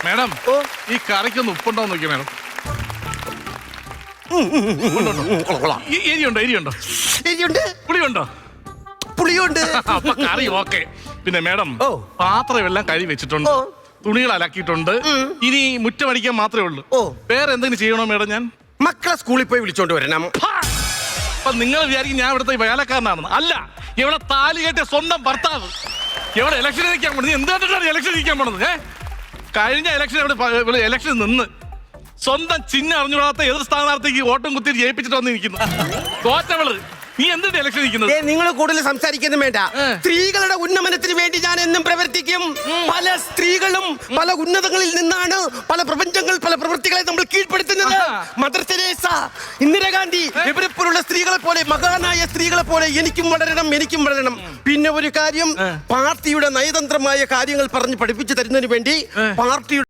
Madam ഈ കറിക്കൊന്ന് ഉപ്പുണ്ടോ നോക്കിയ madam. എരിയുണ്ടോ? എരിയുണ്ട്, പുളിയുണ്ടോ? പുളിയുണ്ട്. അപ്പൊ കറി okay. പിന്നെ മേഡം പാത്രമെല്ലാം കഴുകി വെച്ചിട്ടുണ്ട്, തുണികൾ അലക്കിയിട്ടുണ്ട്. ഇനി മുറ്റമടിക്കാൻ മാത്രമേ ഉള്ളൂ. വേറെ എന്തെങ്കിലും ചെയ്യണോ മേഡം? ഞാൻ മക്കളെ സ്കൂളിൽ പോയി വിളിച്ചോണ്ട് വരണം. അപ്പൊ നിങ്ങൾ വിചാരിക്കും ഞാൻ ഇവിടുത്തെ വേലക്കാരനാണെന്ന്. അല്ല, ഇവിടെ താലി കെട്ടിയ സ്വന്തം ഭർത്താവ്. എവിടെ ഇലക്ഷൻ നിൽക്കാൻ പോണത്? എന്തുകൊണ്ടാണ് ഇലക്ഷൻ നിൽക്കാൻ പോണത്? കഴിഞ്ഞ ഇലക്ഷൻ ഇവിടെ ഇലക്ഷൻ നിന്ന് സ്വന്തം ചിഹ്നം അറിഞ്ഞുകൂടാത്ത എതിർ സ്ഥാനാർത്ഥിക്ക് വോട്ടും കുത്തി ജയിപ്പിച്ചിട്ട് വന്ന് നിൽക്കുന്നു. തോറ്റവള് നീ എന്തിന്റെ ഇലക്ഷൻ നിൽക്കുന്നത്? നിങ്ങൾ കൂടുതൽ സംസാരിക്കുന്നു വേണ്ട. സ്ത്രീകളുടെ ഉന്നമനത്തിന് വേണ്ടി ഞാൻ എന്നും പ്രവർത്തിക്കും. പല സ്ത്രീകളും പല ഉന്നതങ്ങളിൽ നിന്നാണ് പല പ്രപഞ്ചങ്ങൾ, പല പ്രവൃത്തികളെ നമ്മൾ കീഴ്പ്പെടുത്തുന്നത്. മദർ തെരേസ, ഇന്ദിരാഗാന്ധി, ഇവരെ പോലുള്ള സ്ത്രീകളെ പോലെ, മഹാനായ സ്ത്രീകളെ പോലെ എനിക്കും വളരണം. പിന്നെ ഒരു കാര്യം, പാർട്ടിയുടെ നയതന്ത്രമായ കാര്യങ്ങൾ പറഞ്ഞ് പഠിപ്പിച്ചു തരുന്നതിന് വേണ്ടി പാർട്ടിയുടെ